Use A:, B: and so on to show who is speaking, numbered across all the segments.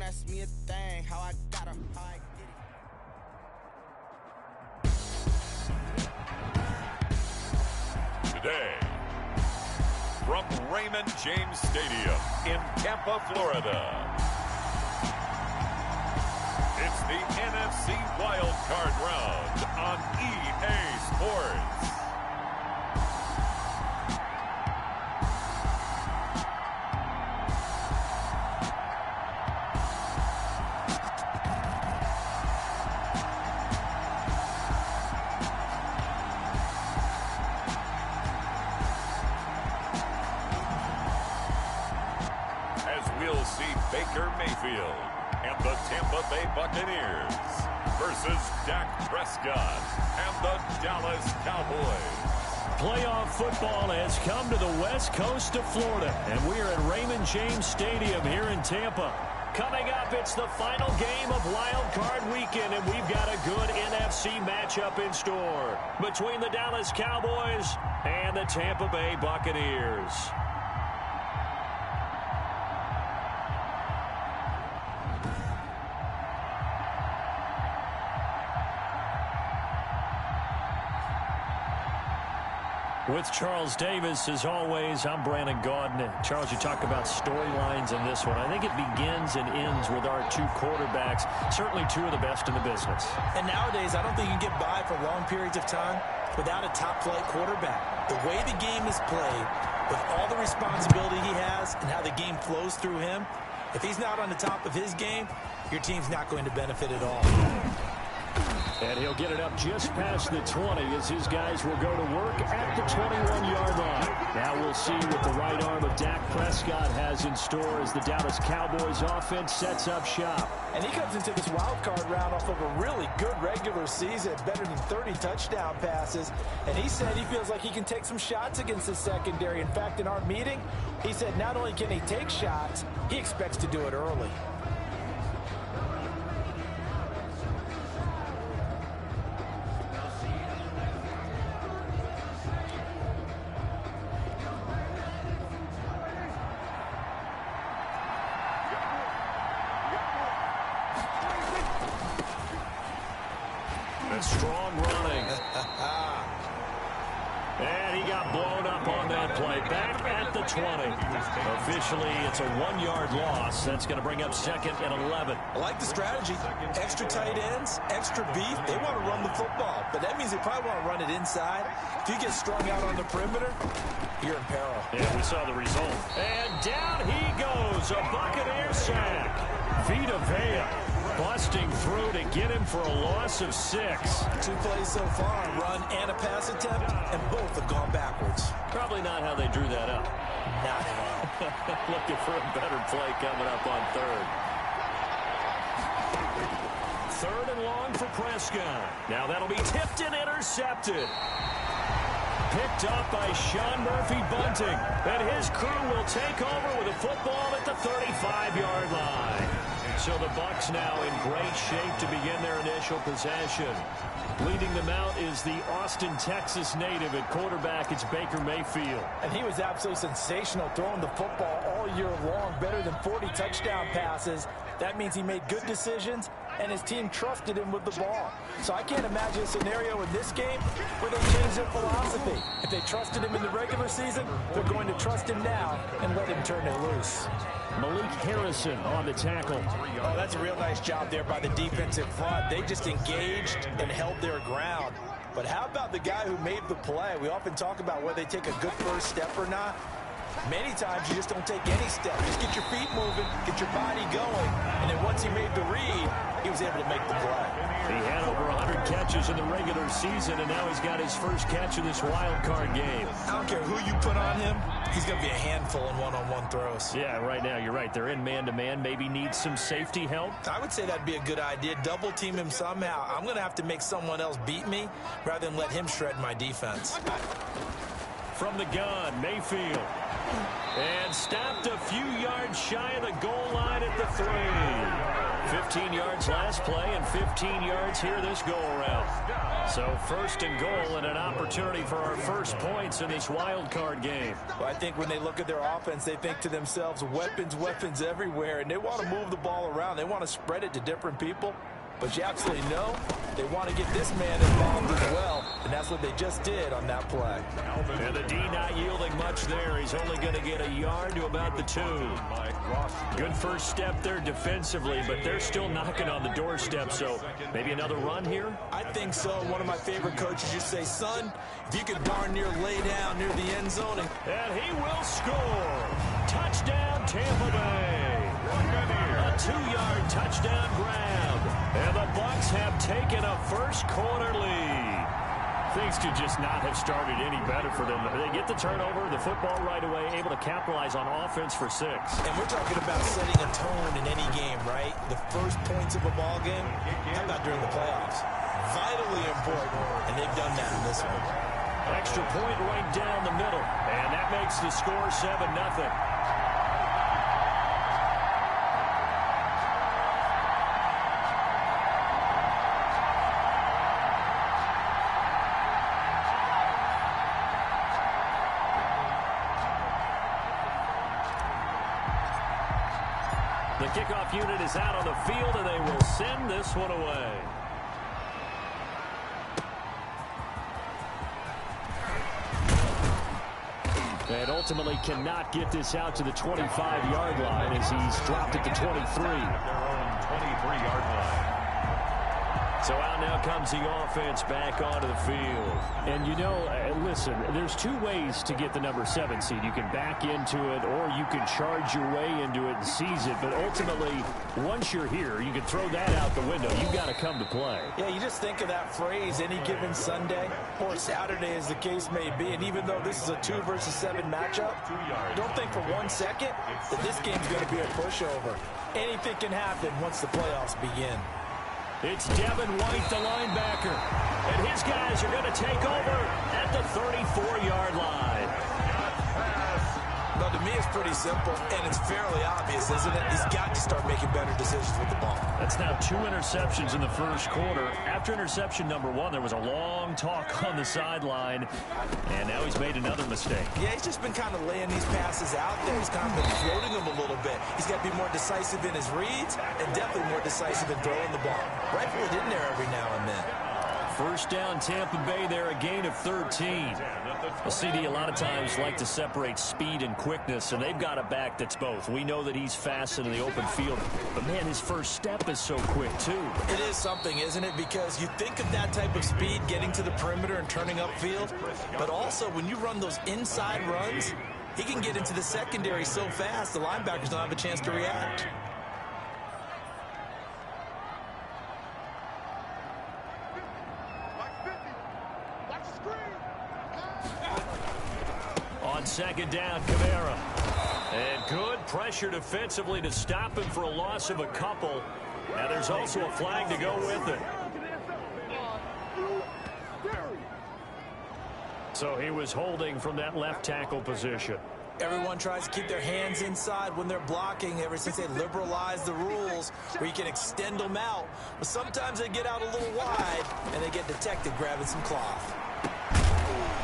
A: ask me a thing, how I got her, how I get it.
B: Today, from Raymond James Stadium in Tampa, Florida, it's the NFC Wild Card Round on EA Sports. Baker Mayfield and the Tampa Bay Buccaneers versus Dak Prescott and the Dallas Cowboys.
C: Playoff football has come to the west coast of Florida, and we are at Raymond James Stadium here in Tampa. Coming up, it's the final game of Wild Card Weekend, and we've got a good NFC matchup in store between the Dallas Cowboys and the Tampa Bay Buccaneers. With Charles Davis, as always, I'm Brandon Gaudin. Charles, you talk about storylines in this one. I think it begins and ends with our two quarterbacks, certainly two of the best in the business.
D: And nowadays, I don't think you can get by for long periods of time without a top-flight quarterback. The way the game is played, with all the responsibility he has and how the game flows through him, if he's not on the top of his game, your team's not going to benefit at all.
C: And he'll get it up just past the 20 as his guys will go to work at the 21-yard line. Now we'll see what the right arm of Dak Prescott has in store as the Dallas Cowboys offense sets up shop.
D: And he comes into this wild card round off of a really good regular season, better than 30 touchdown passes. And he said he feels like he can take some shots against the secondary. In fact, in our meeting, he said not only can he take shots, he expects to do it early.
C: Strong running. And he got blown up on that play. Back at the 20. Officially, it's a 1-yard loss. That's going to bring up second and 11.
D: I like the strategy. Extra tight ends, extra beef. They want to run the football, but that means they probably want to run it inside. If you get strung out on the perimeter, you're in peril.
C: Yeah, we saw the result. And down he goes. A Buccaneer sack. Vita Vea busting through to get him for a loss of 6.
D: 2 plays so far, a run and a pass attempt, and both have gone backwards.
C: Probably not how they drew that up.
D: Not at all.
C: Looking for a better play coming up on third. Third and long for Prescott. Now that'll be tipped and intercepted. Picked up by Sean Murphy-Bunting. And his crew will take over with a football at the 35-yard line. So the Bucks now in great shape to begin their initial possession. Leading them out is the Austin, Texas native at quarterback. It's Baker Mayfield.
D: And he was absolutely sensational throwing the football all year long. Better than 40 touchdown passes. That means he made good decisions, and his team trusted him with the ball. So I can't imagine a scenario in this game where they change their philosophy. If they trusted him in the regular season, they're going to trust him now and let him turn it loose.
C: Malik Harrison on the tackle.
D: Oh, that's a real nice job there by the defensive front. They just engaged and held their ground. But how about the guy who made the play? We often talk about whether they take a good first step or not. Many times you just don't take any step. Just get your feet moving, get your body going, and then once he made the read, he was able to make the play.
C: He had over 100 catches in the regular season, and now he's got his first catch in this wild card game.
D: I don't care who you put on him, he's going to be a handful in one-on-one throws.
C: Yeah, right now you're right. They're in man-to-man, maybe need some safety help.
D: I would say that'd be a good idea. Double team him somehow. I'm going to have to make someone else beat me rather than let him shred my defense.
C: From the gun, Mayfield. And stopped a few yards shy of the goal line at the 3. 15 yards last play and 15 yards here this go-around. So first and goal and an opportunity for our first points in this wild card game.
D: Well, I think when they look at their offense, they think to themselves, weapons, weapons everywhere, and they want to move the ball around. They want to spread it to different people. But you absolutely know they want to get this man involved as well, and that's what they just did on that play.
C: And the D not yielding much there. He's only going to get a yard to about the 2. Good first step there defensively, but they're still knocking on the doorstep, so maybe another run here?
D: I think so. One of my favorite coaches used to say, son, if you could darn near lay down near the end zone.
C: And he will score. Touchdown, Tampa Bay. A 2-yard touchdown grab. And the Bucks have taken a first-quarter lead. Things could just not have started any better for them. They get the turnover, the football right away, able to capitalize on offense for 6.
D: And we're talking about setting a tone in any game, right? The first points of a ball game, how about during the playoffs? Vitally important, and they've done that in this one.
C: Extra point right down the middle, and that makes the score 7-0. The kickoff unit is out on the field, and they will send this one away. And ultimately cannot get this out to the 25-yard line as he's dropped at the 23.
B: Their own 23-yard line.
C: So out now comes the offense back onto the field.
E: And you know, listen, there's 2 ways to get the number 7 seed. You can back into it or you can charge your way into it and seize it. But ultimately, once you're here, you can throw that out the window. You've got to come to play.
D: Yeah, you just think of that phrase, any given Sunday or Saturday as the case may be. And even though this is a 2 versus 7 matchup, don't think for 1 second that this game's going to be a pushover. Anything can happen once the playoffs begin.
C: It's Devin White, the linebacker. And his guys are going to take over at the 34-yard line.
D: Well, to me, it's pretty simple, and it's fairly obvious, isn't it? He's got to start making better decisions with the ball.
C: That's now 2 interceptions in the first quarter. After interception number 1, there was a long talk on the sideline, and now he's made another mistake.
D: Yeah, he's just been kind of laying these passes out there. He's kind of been floating them a little bit. He's got to be more decisive in his reads and definitely more decisive in throwing the ball. Rifle it in there every now and then.
C: First down, Tampa Bay there, a gain of 13. Well, CD a lot of times like to separate speed and quickness, and they've got a back that's both. We know that he's fast in the open field, but, man, his first step is so quick, too.
D: It is something, isn't it? Because you think of that type of speed getting to the perimeter and turning upfield, but also when you run those inside runs, he can get into the secondary so fast the linebackers don't have a chance to react.
C: On second down, Kamara. And good pressure defensively to stop him for a loss of a couple. And there's also a flag to go with it. So he was holding from that left tackle position.
D: Everyone tries to keep their hands inside when they're blocking ever since they liberalized the rules where you can extend them out. But sometimes they get out a little wide and they get detected grabbing some cloth.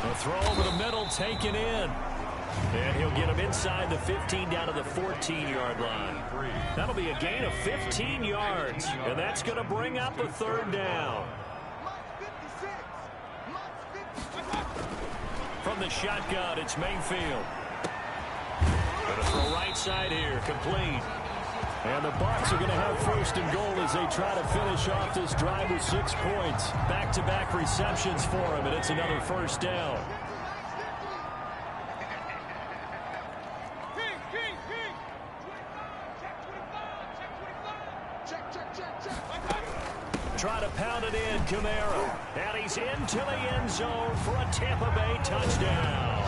C: A throw over the middle taken in. And he'll get him inside the 15 down to the 14-yard line. That'll be a gain of 15 yards. And that's going to bring up a third down. From the shotgun, it's Mayfield. Going to throw right side here, complete. And the Bucks are going to have first and goal as they try to finish off this drive with 6 points. Back-to-back receptions for him, and it's another first down. Try to pound it in, Kamara. And he's into the end zone for a Tampa Bay touchdown.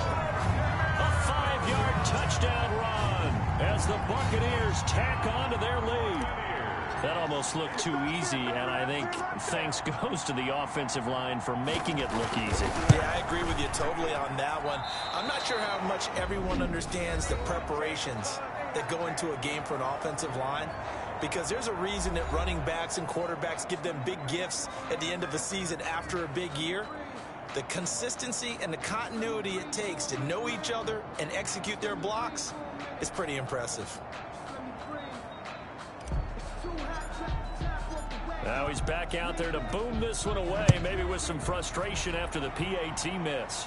C: A 5-yard touchdown run as the Buccaneers tack on to their lead. That almost looked too easy, and I think thanks goes to the offensive line for making it look easy.
D: Yeah, I agree with you totally on that one. I'm not sure how much everyone understands the preparations that go into a game for an offensive line, because there's a reason that running backs and quarterbacks give them big gifts at the end of the season after a big year. The consistency and the continuity it takes to know each other and execute their blocks is pretty impressive.
C: Now he's back out there to boom this one away, maybe with some frustration after the PAT miss.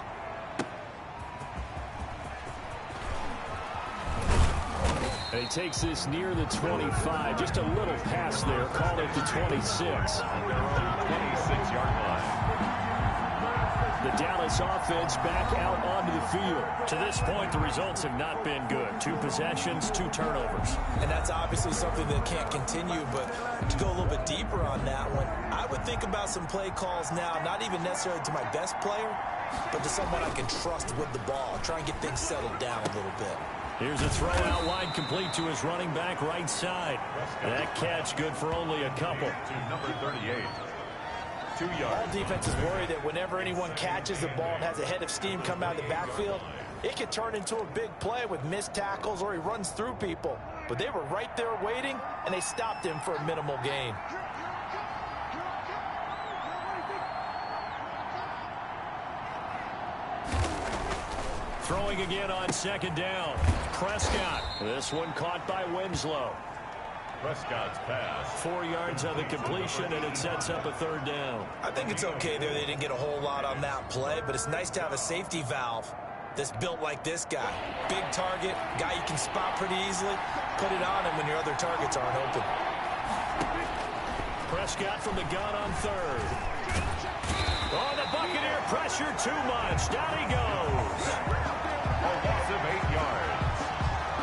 C: And he takes this near the 25. Just a little pass there. Call it the 26.
B: 26-yard line.
C: The Dallas offense back out onto the field. To this point, the results have not been good. 2 possessions, 2 turnovers.
D: And that's obviously something that can't continue, but to go a little bit deeper on that one, I would think about some play calls now, not even necessarily to my best player, but to someone I can trust with the ball. Try and get things settled down a little bit.
C: Here's a throw out wide, complete to his running back right side. That catch good for only a couple.
B: To number 38. 2
D: All
B: yards.
D: defenses worry that whenever anyone catches the ball and has a head of steam come out of the backfield, it could turn into a big play with missed tackles or he runs through people. But they were right there waiting, and they stopped him for a minimal gain.
C: Throwing again on 2nd down. Prescott. This one caught by Winslow.
B: Prescott's pass.
C: 4 yards on the completion, and it sets up a 3rd down.
D: I think it's okay there. They didn't get a whole lot on that play, but it's nice to have a safety valve that's built like this guy. Big target, guy you can spot pretty easily. Put it on him when your other targets aren't open.
C: Prescott from the gun on 3rd. Oh, the Buccaneer pressure too much. Down he goes.
B: A loss of 8 yards.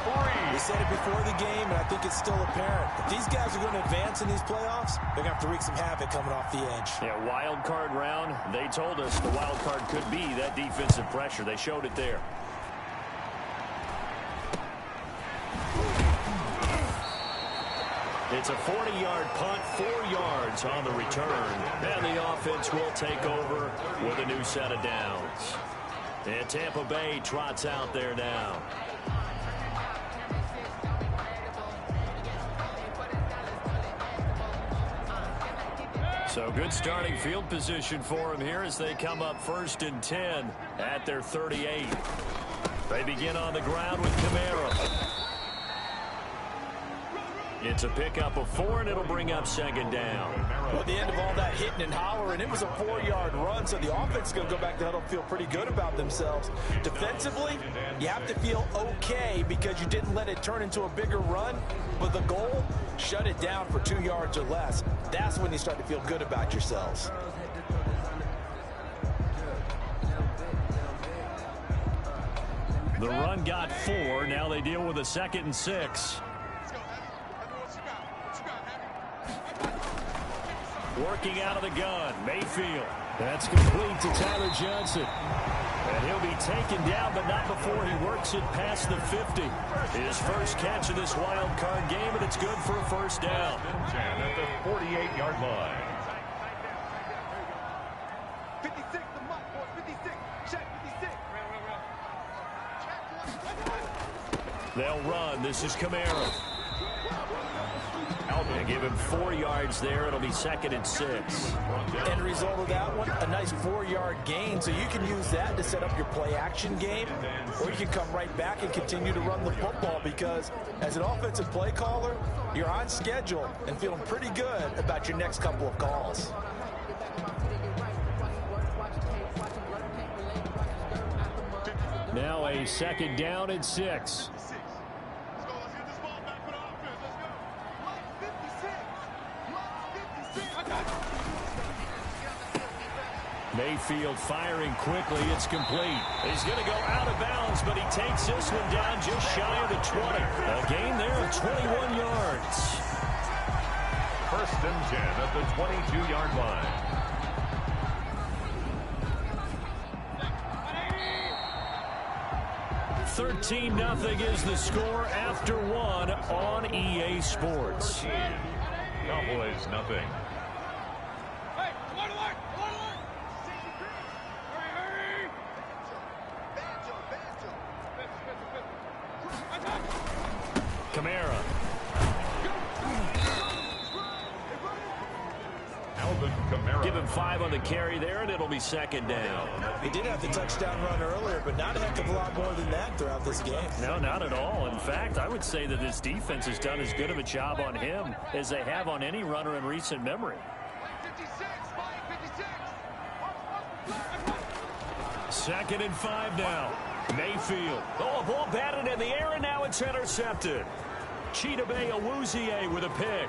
B: 3.
D: We said it before the game, and I think it's still apparent. If these guys are going to advance in these playoffs, they're going to have to wreak some havoc coming off the edge.
C: Yeah, wild card round. They told us the wild card could be that defensive pressure. They showed it there. It's a 40-yard punt, 4 yards on the return. And the offense will take over with a new set of downs. And Tampa Bay trots out there now. So good starting field position for them here as they come up 1st and 10 at their 38. They begin on the ground with Kamara. It's a pickup of 4, and it'll bring up 2nd down.
D: Well, at the end of all that hitting and hollering, it was a 4-yard run, so the offense is going to go back to the huddle and feel pretty good about themselves. Defensively, you have to feel okay because you didn't let it turn into a bigger run, but the goal, shut it down for 2 yards or less. That's when you start to feel good about yourselves.
C: The run got 4. Now they deal with a 2nd and 6. Working out of the gun, Mayfield. That's complete to Tyler Johnson. And he'll be taken down, but not before he works it past the 50. His first catch of this wild card game, and it's good for a 1st down.
B: At the 48-yard line.
A: 56, the mark, boys, 56. Check, 56.
C: They'll run. This is Kamara. They give him 4 yards there. It'll be 2nd and 6.
D: End result of that one, a nice 4-yard gain, so you can use that to set up your play-action game, or you can come right back and continue to run the football because as an offensive play caller, you're on schedule and feeling pretty good about your next couple of calls.
C: Now a 2nd down and 6. Mayfield firing quickly. It's complete. He's going to go out of bounds, but he takes this one down just shy of the 20. A gain there of 21 yards.
B: 1st and 10 at the 22-yard line.
C: $13-0 is the score after 1 on EA Sports.
B: Cowboys nothing.
C: give him 5 on the carry there, and it'll be second down.
D: He did have the touchdown run earlier, but not a heck of a lot more than that throughout this game.
C: No, not at all. In fact, I would say that this defense has done as good of a job on him as they have on any runner in recent memory. 2nd and 5 now. Mayfield. Oh, a ball batted in the air, and now it's intercepted. Chidobe Awuzie with a pick.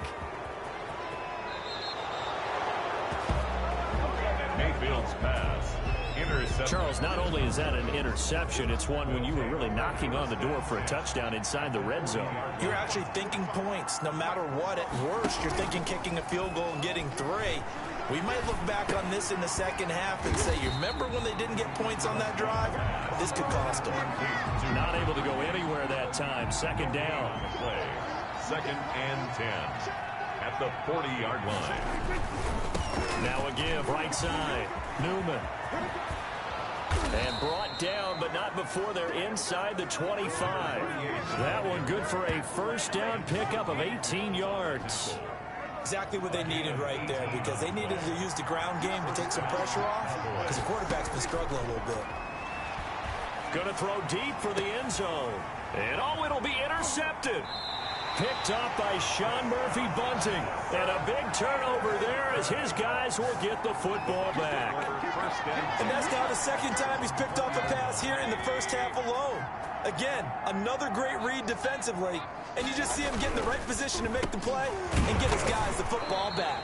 B: Mayfield's pass. Intercepted.
C: Charles, not only is that an interception, it's one when you were really knocking on the door for a touchdown inside the red zone.
D: You're actually thinking points. No matter what, at worst, you're thinking kicking a field goal and getting 3. We might look back on this in the second half and say, you remember when they didn't get points on that drive? This could cost them.
C: Not able to go anywhere that time. 2nd down.
B: Play. 2nd and 10 at the 40-yard line.
C: Now a give, right side. Newman. And brought down, but not before they're inside the 25. That one good for a first down pickup of 18 yards.
D: Exactly what they needed right there, because they needed to use the ground game to take some pressure off, because the quarterback's been struggling a little bit.
C: Going to throw deep for the end zone. And oh, it'll be intercepted. Picked up by Sean Murphy Bunting. And a big turnover there as his guys will get the football back.
D: And that's now the 2nd time he's picked off a pass here in the first half alone. Again, another great read defensively. And you just see him get in the right position to make the play and get his guys the football back.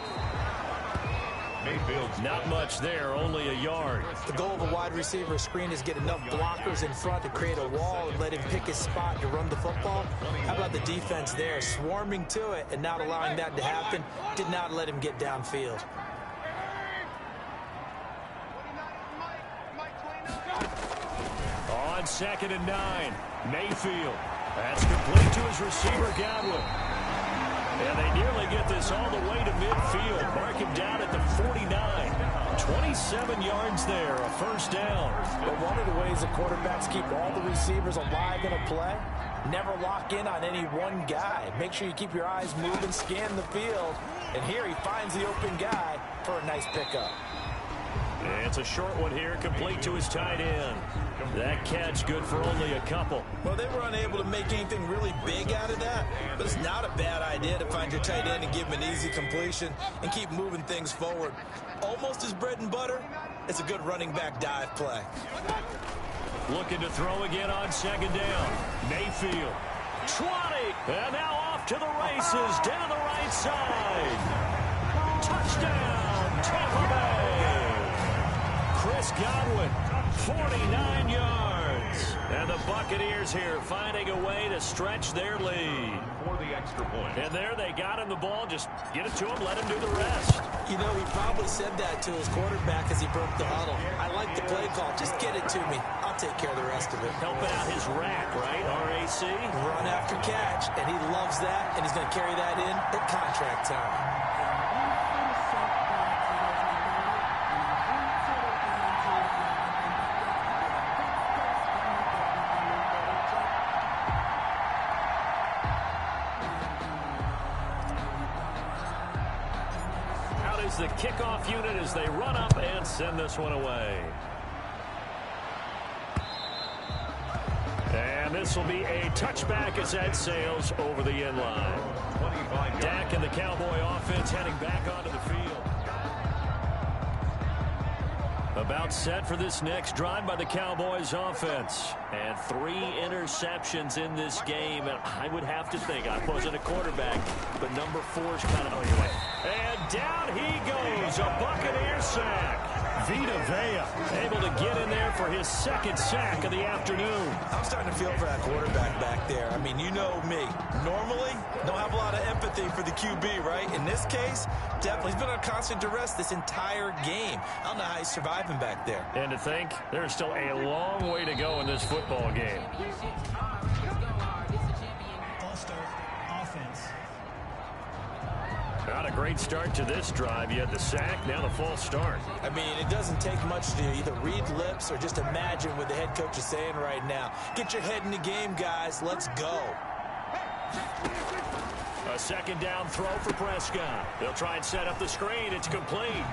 B: Mayfield's
C: not much there, only a yard.
D: The goal of a wide receiver screen is get enough blockers in front to create a wall and let him pick his spot to run the football. How about the defense there, swarming to it and not allowing that to happen? Did not let him get downfield.
C: On 2nd and 9, Mayfield. That's complete to his receiver, Godwin. And they nearly get this all the way to midfield. Mark him down at the 49. 27 yards there, a first down.
D: But one of the ways the quarterbacks keep all the receivers alive in a play, never lock in on any one guy. Make sure you keep your eyes moving, scan the field. And here he finds the open guy for a nice pickup.
C: It's a short one here, complete to his tight end. That catch good for only a couple.
D: Well, they were unable to make anything really big out of that, but it's not a bad idea to find your tight end and give him an easy completion and keep moving things forward. Almost his bread and butter. It's a good running back dive play.
C: Looking to throw again on 2nd down. Mayfield. 20. And now off to the races down the right side. Touchdown, Tampa Bay. Chris Godwin, 49 yards. And the Buccaneers here finding a way to stretch their lead.
B: For the extra point.
C: And there they got him the ball. Just get it to him, let him do the rest.
D: You know, he probably said that to his quarterback as he broke the huddle. I like the play call. Just get it to me. I'll take care of the rest of it.
C: Helping out his rack, right? RAC.
D: Run after catch. And he loves that. And he's going to carry that in at contract time.
C: The kickoff unit as they run up and send this one away. And this will be a touchback as that sails over the end line. Dak and the Cowboy offense heading back onto the field. About set for this next drive by the Cowboys offense. And 3 interceptions in this game. And I would have to think, I wasn't a quarterback, but number 4's kind of on your way. And down he goes, a Buccaneer sack. Vita Vea able to get in there for his 2nd sack of the afternoon.
D: I'm starting to feel for that quarterback back there. I mean, you know me. Normally, don't have a lot of empathy for the QB, right? In this case, definitely. He's been on constant duress this entire game. I don't know how he's surviving back there.
C: And to think, there's still a long way to go in this football game. Not a great start to this drive. You had the sack, now the false start.
D: I mean, it doesn't take much to either read lips or just imagine what the head coach is saying right now. Get your head in the game, guys. Let's go.
C: A second down throw for Prescott. They'll try and set up the screen. It's complete.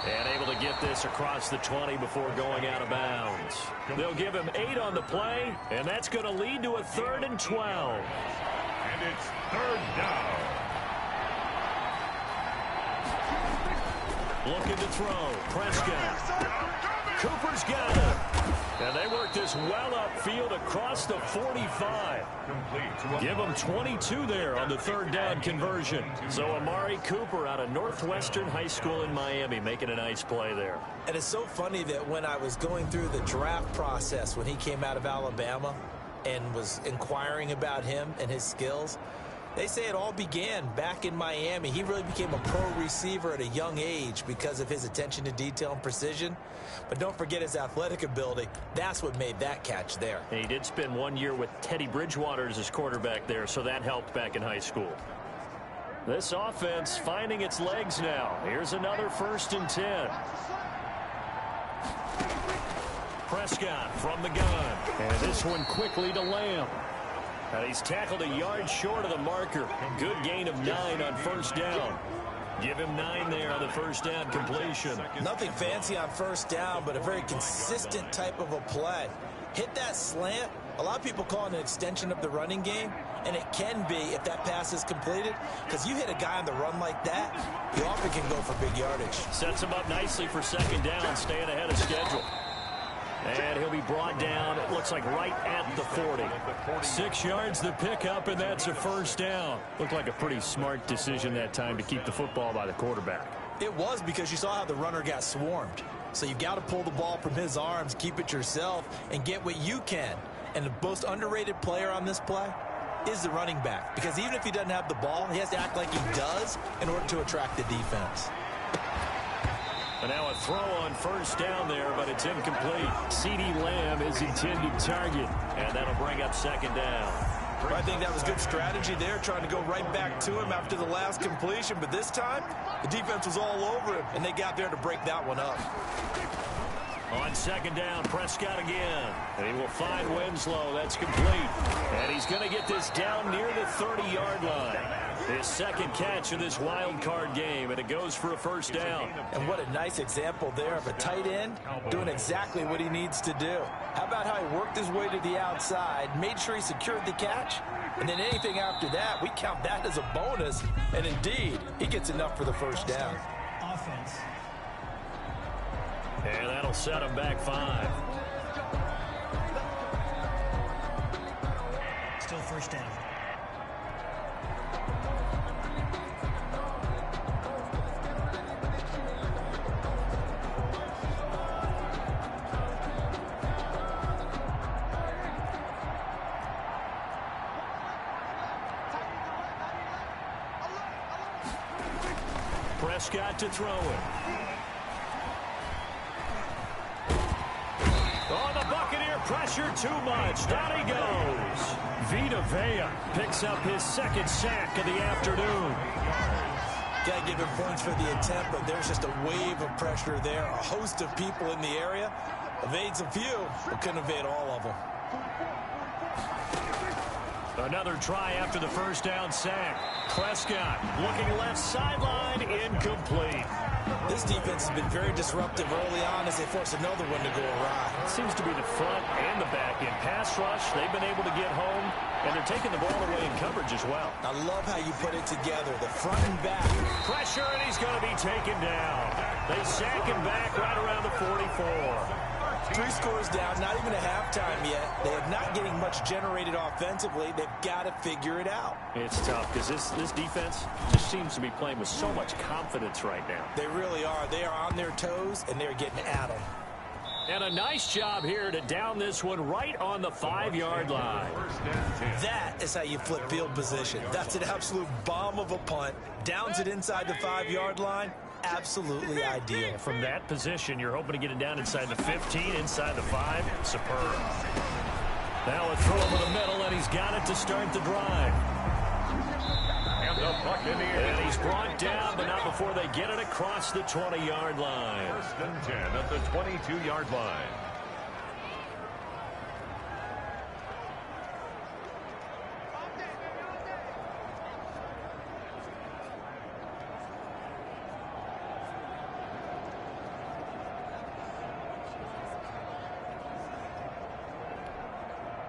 C: And able to get this across the 20 before going out of bounds. They'll give him 8 on the play, and that's going to lead to a 3rd and 12.
B: And it's 3rd down.
C: Looking to throw. Prescott. Cooper's got it. And they work this well upfield across the 45. Give them 22 there on the 3rd down conversion. So Amari Cooper out of Northwestern High School in Miami making a nice play there.
D: And it's so funny that when I was going through the draft process when he came out of Alabama and was inquiring about him and his skills, they say it all began back in Miami. He really became a pro receiver at a young age because of his attention to detail and precision. But don't forget his athletic ability. That's what made that catch there.
C: And he did spend 1 year with Teddy Bridgewater as his quarterback there, so that helped back in high school. This offense finding its legs now. Here's another 1st and 10. Prescott from the gun.
E: And this one quickly to Lamb.
C: And he's tackled a yard short of the marker. Good gain of 9 on 1st down. Give him 9 there on the 1st down completion.
D: Nothing fancy on 1st down, but a very consistent type of a play. Hit that slant. A lot of people call it an extension of the running game, and it can be if that pass is completed, because you hit a guy on the run like that, he often can go for big yardage.
C: Sets him up nicely for 2nd down, staying ahead of schedule. And he'll be brought down, it looks like right at the 40.
E: 6 yards the pickup, and that's a 1st down. Looked like a pretty smart decision that time to keep the football by the quarterback.
D: It was, because you saw how the runner got swarmed. So you've got to pull the ball from his arms, keep it yourself, and get what you can. And the most underrated player on this play is the running back. Because even if he doesn't have the ball, he has to act like he does in order to attract the defense.
C: And now a throw on 1st down there, but it's incomplete.
E: CeeDee Lamb is intended target.
C: And that'll bring up 2nd down.
D: I think that was good strategy there, trying to go right back to him after the last completion. But this time, the defense was all over him, and they got there to break that one up.
C: On 2nd down, Prescott again. And he will find Winslow. That's complete. And he's going to get this down near the 30-yard line. His 2nd catch of this wild card game, and it goes for a 1st down.
D: And what a nice example there of a tight end doing exactly what he needs to do. How about how he worked his way to the outside, made sure he secured the catch, and then anything after that, we count that as a bonus. And indeed, he gets enough for the 1st down.
F: Offense.
C: And that'll set him back 5.
F: Still 1st down.
C: Prescott to throw it. Oh, the Buccaneer pressure too much. Down he goes.
E: Vita Vea picks up his 2nd sack of the afternoon.
D: Got to give him points for the attempt, but there's just a wave of pressure there. A host of people in the area. Evades a few, but couldn't evade all of them.
C: Another try after the 1st down sack. Prescott looking left sideline, incomplete.
D: This defense has been very disruptive early on as they force another one to go awry.
C: It seems to be the front and the back end. Pass rush, they've been able to get home, and they're taking the ball away in coverage as well.
D: I love how you put it together, the front and back.
C: Pressure, and he's going to be taken down. They sack him back right around the 44.
D: 3 scores down, not even a halftime yet. They are not getting much generated offensively. They've got to figure it out.
C: It's tough because this defense just seems to be playing with so much confidence right now.
D: They really are. They are on their toes, and they're getting at them.
C: And a nice job here to down this one right on the 5-yard line.
D: That is how you flip field position. That's an absolute bomb of a punt. Downs it inside the 5-yard line. Absolutely ideal.
C: From that position, you're hoping to get it down inside the 15, inside the 5. Superb. Now a throw over the middle, and he's got it to start the drive.
B: And the Buccaneers.
C: And he's brought down, but not before they get it across the 20-yard line.
B: 1st and 10 at the 22-yard line.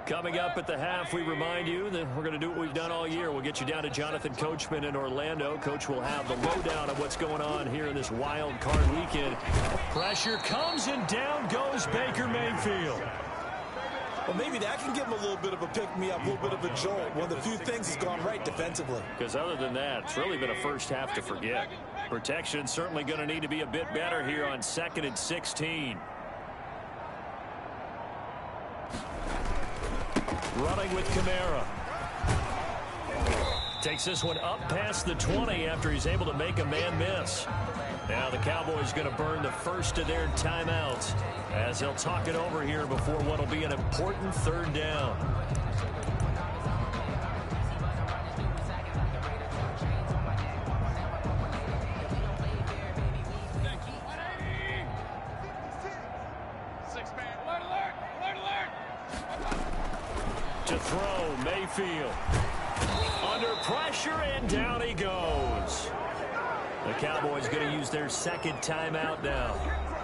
C: Coming up at the half, we remind you that we're going to do what we've done all year. We'll get you down to Jonathan Coachman in Orlando. Coach will have the lowdown of what's going on here in this wild card weekend. Pressure comes, and down goes Baker Mayfield.
D: Well, maybe that can give him a little bit of a pick-me-up, a little bit of a jolt. One of the few things that's gone right defensively.
C: Because other than that, it's really been a first half to forget. Protection certainly going to need to be a bit better here on 2nd and 16. Running with Kamara. Takes this one up past the 20 after he's able to make a man miss. Now the Cowboys going to burn the first of their timeouts as they'll talk it over here before what will be an important 3rd down. To throw, Mayfield. Under pressure, and down he goes. The Cowboys going to use their 2nd timeout now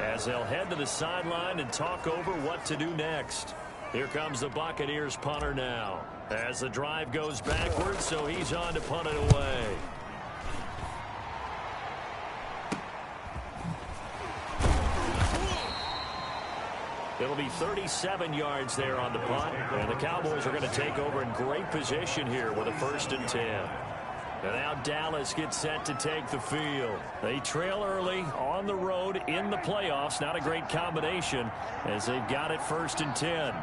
C: as they'll head to the sideline and talk over what to do next. Here comes the Buccaneers punter now as the drive goes backwards, so he's on to punt it away. It'll be 37 yards there on the punt, and the Cowboys are going to take over in great position here with a 1st and 10. And now Dallas gets set to take the field. They trail early on the road in the playoffs. Not a great combination as they've got it 1st and 10.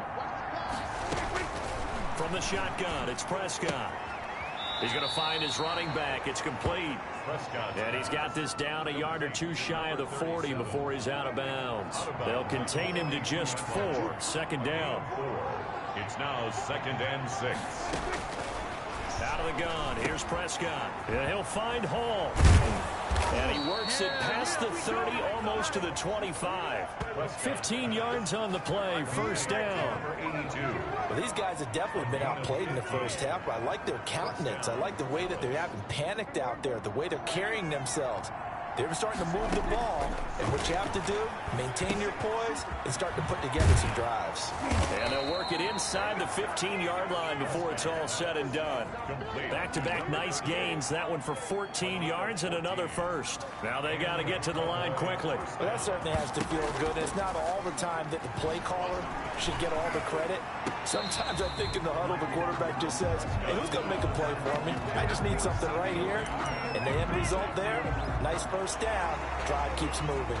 C: From the shotgun, it's Prescott. He's going to find his running back. It's complete. And he's got this down a yard or two shy of the 40 before he's out of bounds. They'll contain him to just 4. 2nd down.
B: It's now 2nd and 6.
C: Out of the gun. Here's Prescott. And he'll find Hall. And he works it past the 30, almost to the 25. 15 yards on the play. 1st down.
D: Well, these guys have definitely been outplayed in the first half, but I like their countenance. I like the way that they haven't panicked out there, the way they're carrying themselves. They're starting to move the ball, and what you have to do, maintain your poise and start to put together some drives.
C: And they'll work it inside the 15-yard line before it's all said and done. Back-to-back nice gains. That one for 14 yards and another 1st. Now they got to get to the line quickly.
D: Well, that certainly has to feel good. It's not all the time that the play caller should get all the credit. Sometimes I think in the huddle, the quarterback just says, hey, who's going to make a play for me? I just need something right here. And the end result there, nice 1st down. Drive keeps moving.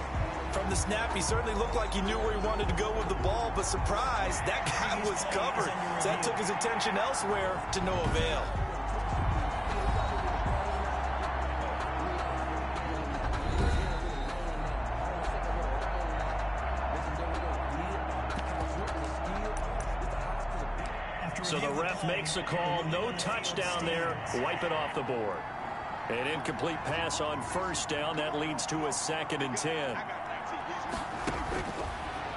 D: From the snap, he certainly looked like he knew where he wanted to go with the ball, but surprise, that guy was covered. So that took his attention elsewhere to no avail.
C: So the ref makes a call. No touchdown there. Wipe it off the board. An incomplete pass on 1st down. That leads to a 2nd and 10.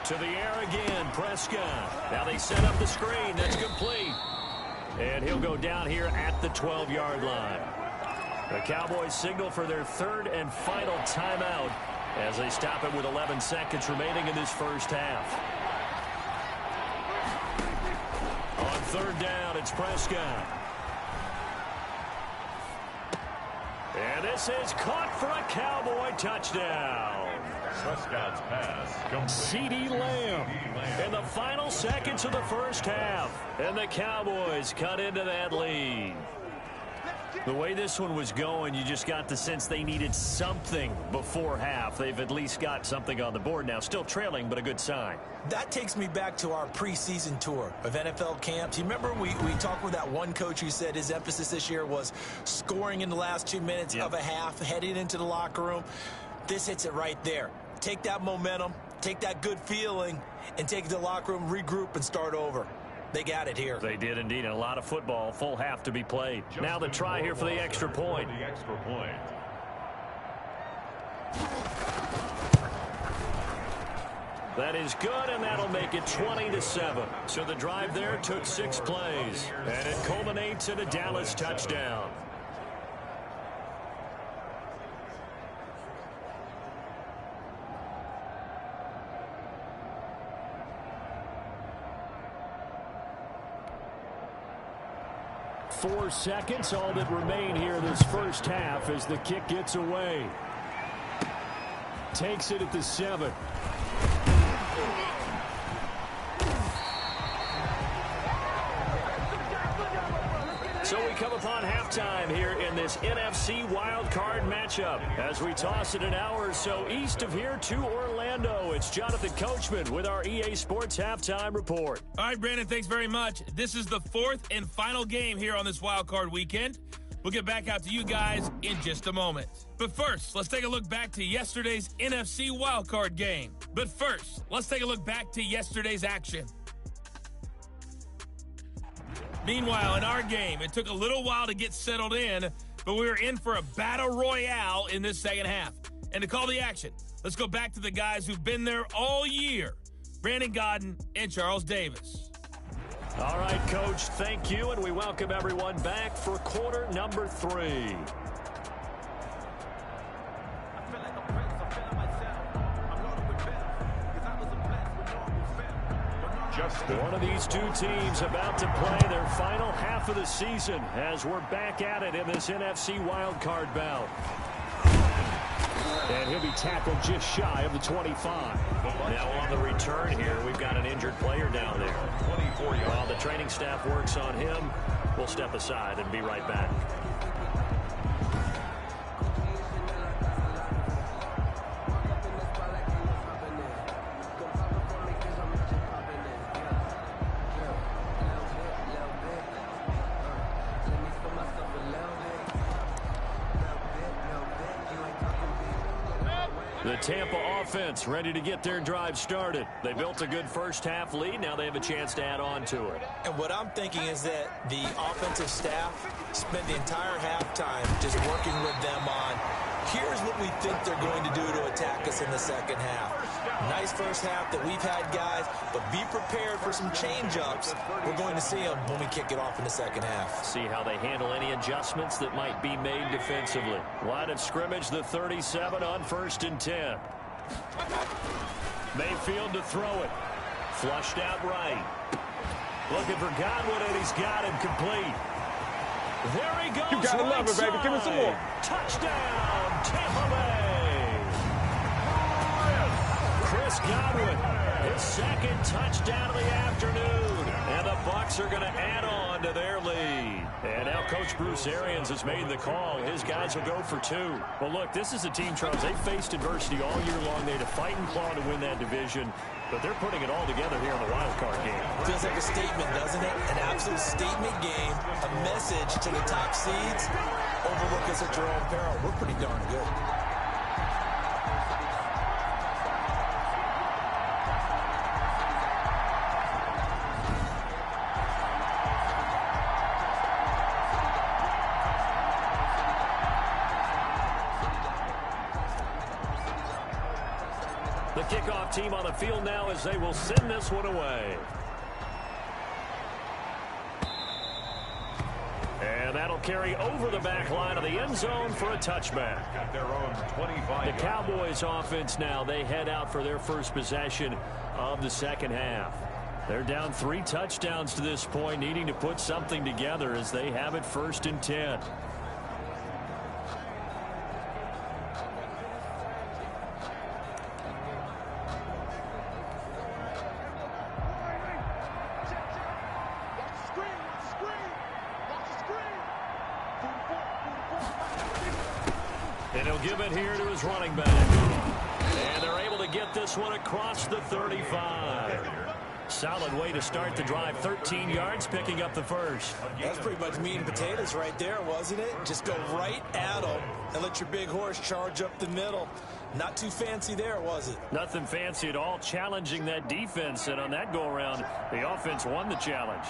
C: To the air again, Prescott. Now they set up the screen. That's complete. And he'll go down here at the 12-yard line. The Cowboys signal for their 3rd and final timeout as they stop it with 11 seconds remaining in this first half. On 3rd down, it's Prescott. And this is caught for a Cowboy touchdown.
B: Prescott's pass.
C: CeeDee Lamb in the final seconds of the first half. And the Cowboys cut into that lead. The way this one was going, you just got the sense they needed something before half. They've at least got something on the board now. Still trailing, but a good sign.
D: That takes me back to our preseason tour of NFL camps. You remember we talked with that one coach who said his emphasis this year was scoring in the last 2 minutes of a half, heading into the locker room. This hits it right there. Take that momentum, take that good feeling, and take it to the locker room, regroup, and start over. They got it here.
C: They did indeed. And a lot of football, full half to be played. Now the try here for the extra point. That is good, and that'll make it 20-7. So the drive there took 6 plays, and it culminates in a Dallas touchdown.
E: 4 seconds, all that remain here this first half as the kick gets away. Takes it at the 7. So we come upon halftime here in this NFC wildcard matchup. As we toss it an hour or so east of here to Orlando, it's Jonathan Coachman with our EA Sports Halftime Report.
G: All right, Brandon, thanks very much. This is the 4th and final game here on this wildcard weekend. We'll get back out to you guys in just a moment. But first, let's take a look back to yesterday's NFC wildcard game. But first, let's take a look back to yesterday's action. Meanwhile, in our game, it took a little while to get settled in, but we were in for a battle royale in this second half. And to call the action, let's go back to the guys who've been there all year, Brandon Godden and Charles Davis.
E: All right, Coach, thank you, and we welcome everyone back for quarter number 3. One of these two teams about to play their final half of the season as we're back at it in this NFC wildcard bout. And he'll be tackled just shy of the 25.
C: Now on the return here, we've got an injured player down there. While the training staff works on him, we'll step aside and be right back.
E: The Tampa offense ready to get their drive started. They built a good first-half lead. Now they have a chance to add on to it.
D: And what I'm thinking is that the offensive staff spent the entire halftime just working with them on, here's what we think they're going to do to attack us in the second half. Nice first half that we've had, guys, but be prepared for some change-ups. We're going to see them when we kick it off in the second half.
E: See how they handle any adjustments that might be made defensively. Line of scrimmage, the 37 on 1st and 10. Mayfield to throw it. Flushed out right. Looking for Godwin, and he's got him complete. There he goes.
A: You gotta love it, baby. Give me some more.
E: Touchdown, Tampa Bay. Chris Godwin, his second touchdown of the afternoon. And the Bucks are going to add on to their lead. And now Coach Bruce Arians has made the call. His guys will go for 2. Well, look, this is a team, Charles. They faced adversity all year long. They had to fight and claw to win that division. But they're putting it all together here in the wild card game.
D: Feels like a statement, doesn't it? An absolute statement game, a message to the top seeds. Overlook us at your own peril. We're pretty darn good.
E: The kickoff team on the field now as they will send this one away. And that'll carry over the back line of the end zone for a touchback.
B: Got their own 25.
E: The Cowboys offense now, they head out for their first possession of the second half. They're down 3 touchdowns to this point, needing to put something together as they have it 1st and 10. And he'll give it here to his running back. And they're able to get this one across the 35. Solid way to start the drive. 13 yards, picking up the first.
D: That's pretty much meat and potatoes right there, wasn't it? Just go right at them and let your big horse charge up the middle. Not too fancy there, was it?
E: Nothing fancy at all, challenging that defense. And on that go-around, the offense won the challenge.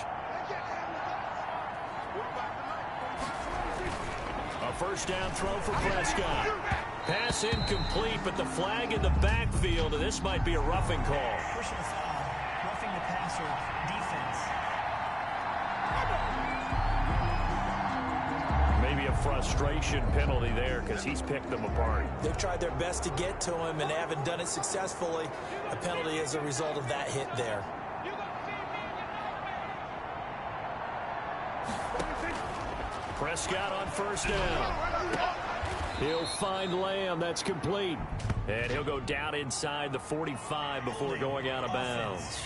E: A first down throw for Prescott. Pass incomplete, but the flag in the backfield, and this might be a roughing call.
F: Personal foul, roughing the passer, defense.
E: Maybe a frustration penalty there because he's picked them apart.
D: They've tried their best to get to him and haven't done it successfully. A penalty as a result of that hit there.
E: Prescott on first down. He'll find Lamb. That's complete. And he'll go down inside the 45 before going out of bounds.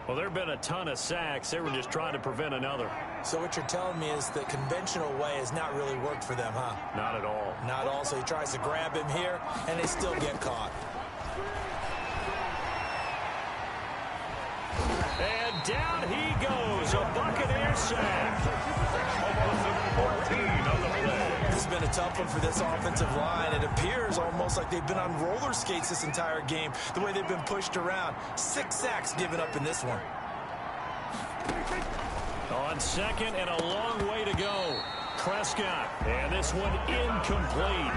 E: Well, there have been a ton of sacks. They were just trying to prevent another.
D: So what you're telling me is the conventional way has not really worked for them, huh?
E: Not at all.
D: Not at all. So he tries to grab him here, and they still get caught.
E: And down he goes. A Buccaneer sack.
B: Almost 14 on the play.
D: This has been a tough one for this offensive line. It appears almost like they've been on roller skates this entire game, the way they've been pushed around. 6 sacks given up in this one.
E: On second and a long way to go. Prescott. And this one incomplete.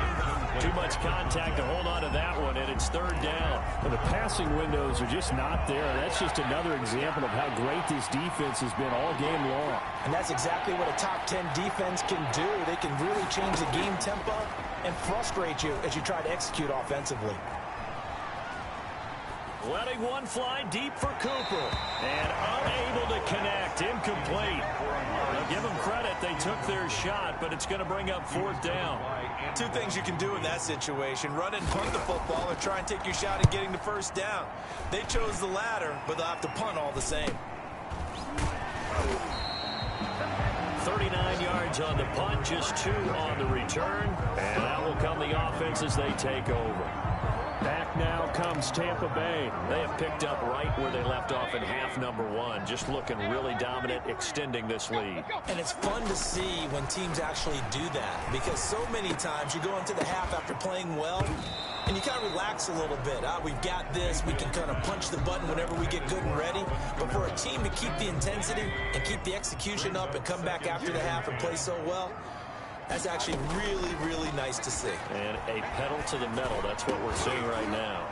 E: Too much contact to hold on to that one, and it's third down.
C: Well, the passing windows are just not there. That's just another example of how great this defense has been all game long.
D: And that's exactly what a top 10 defense can do. They can really change the game tempo and frustrate you as you try to execute offensively.
E: Letting one fly deep for Cooper. And unable to connect. Incomplete. Now give them credit. They took their shot, but it's going to bring up fourth down.
D: 2 things you can do in that situation. Run and punt the football or try and take your shot at getting the first down. They chose the latter, but they'll have to punt all the same.
E: 39 yards on the punt, just 2 on the return. And that will come the offense as they take over.
C: Back now comes Tampa Bay.
E: They have picked up right where they left off in half number 1. Just looking really dominant, extending this lead.
D: And it's fun to see when teams actually do that, because so many times you go into the half after playing well, and you kind of relax a little bit. We've got this. We can kind of punch the button whenever we get good and ready. But for a team to keep the intensity and keep the execution up and come back after the half and play so well, that's actually really, really nice to see.
E: And a pedal to the metal. That's what we're seeing right now.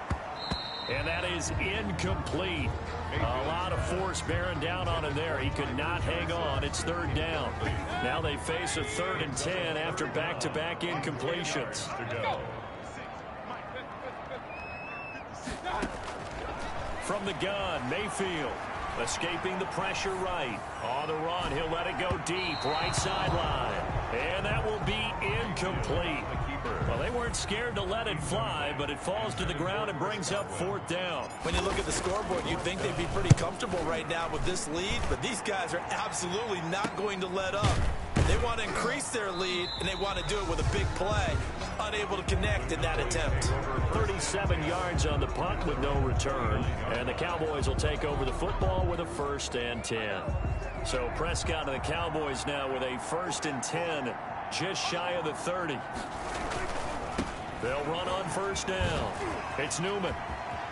E: And that is incomplete. A lot of force bearing down on him there. He could not hang on. It's third down. Now they face a 3rd and 10 after back-to-back incompletions. From the gun, Mayfield. Escaping the pressure right. On the run, he'll let it go deep. Right sideline. And that will be incomplete. Well, they weren't scared to let it fly, but it falls to the ground and brings up fourth down.
D: When you look at the scoreboard, you'd think they'd be pretty comfortable right now with this lead, but these guys are absolutely not going to let up. They want to increase their lead, and they want to do it with a big play. Unable to connect in that attempt.
E: 37 yards on the punt with no return. And the Cowboys will take over the football with a 1st and 10. So Prescott and the Cowboys now with a 1st and 10, just shy of the 30. They'll run on first down. It's Newman.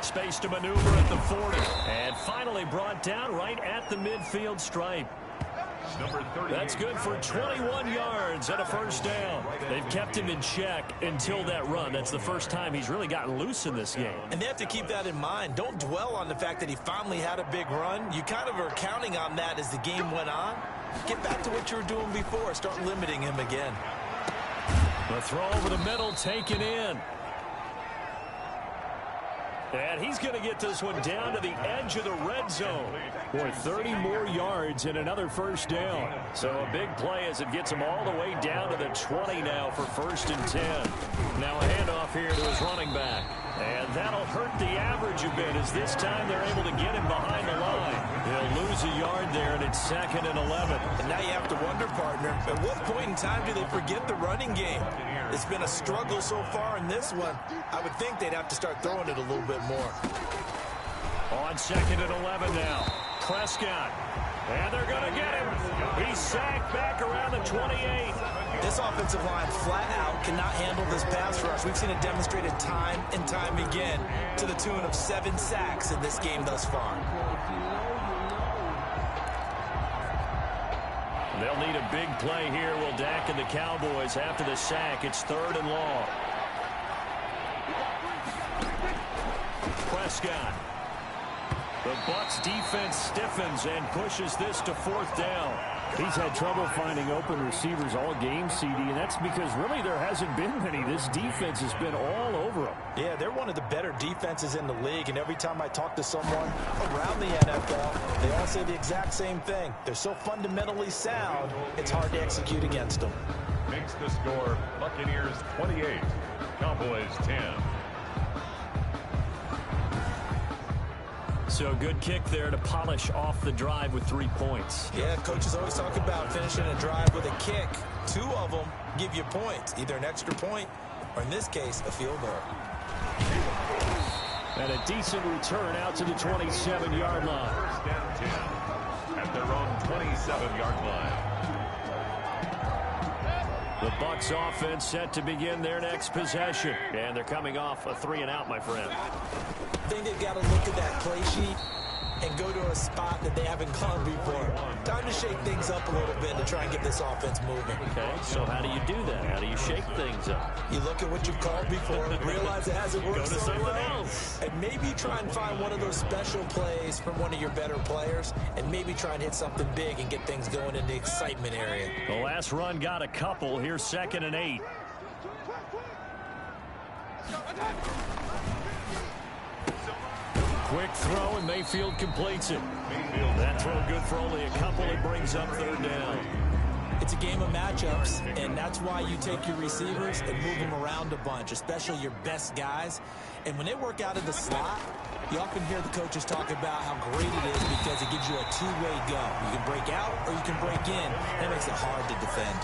E: Space to maneuver at the 40. And finally brought down right at the midfield stripe. That's good for 21 yards and a first down. They've kept him in check until that run. That's the first time he's really gotten loose in this game.
D: And they have to keep that in mind. Don't dwell on the fact that he finally had a big run. You kind of are counting on that as the game went on. Get back to what you were doing before. Start limiting him again.
E: The throw over the middle taken in. And he's going to get this one down to the edge of the red zone.
C: Boy, 30 more yards and another first down.
E: So a big play as it gets him all the way down to the 20 now for 1st and 10. Now a handoff here to his running back. And that'll hurt the average a bit as this time they're able to get him behind the line. He'll lose a yard there, and it's 2nd and 11.
D: And now you have to wonder, partner, at what point in time do they forget the running game? It's been a struggle so far in this one. I would think they'd have to start throwing it a little bit more.
E: On 2nd and 11 now. Prescott. And they're going to get him. He's sacked back around the 28.
D: This offensive line flat out cannot handle this pass rush. We've seen it demonstrated time and time again to the tune of 7 sacks in this game thus far.
E: They'll need a big play here, will Dak and the Cowboys after the sack. It's 3rd and long. Prescott. The Bucks defense stiffens and pushes this to 4th down. He's had trouble finding open receivers all game, CD, and that's because really there hasn't been many. This defense has been all over them.
D: Yeah, they're one of the better defenses in the league, and every time I talk to someone around the NFL, they all say the exact same thing. They're so fundamentally sound, it's hard to execute against them.
B: Makes the score Buccaneers 28, Cowboys 10.
C: So good kick there to polish off the drive with 3 points.
D: Yeah, coaches always talk about finishing a drive with a kick. 2 of them give you points, either an extra point or, in this case, a field goal.
E: And a decent return out to the 27-yard line.
B: First down 10 at their own 27-yard line.
C: The Bucks offense set to begin their next possession. And they're coming off a 3-and-out, my friend.
D: I think they've got to look at that play sheet and go to a spot that they haven't gone before. Time to shake things up a little bit to try and get this offense moving.
C: Okay, so how do you do that? How do you shake things up?
D: You look at what you've called before, realize it hasn't worked
C: Go to
D: so
C: something
D: well,
C: else.
D: and maybe try and find one of those special plays from one of your better players, and maybe try and hit something big and get things going in the excitement area.
C: The last run got a couple. Here's 2nd and 8. Quick throw, and Mayfield completes it. That throw good for only a couple. It brings up 3rd down.
D: It's a game of matchups, and that's why you take your receivers and move them around a bunch, especially your best guys. And when they work out of the slot, you often hear the coaches talk about how great it is because it gives you a two-way go. You can break out or you can break in. That makes it hard to defend.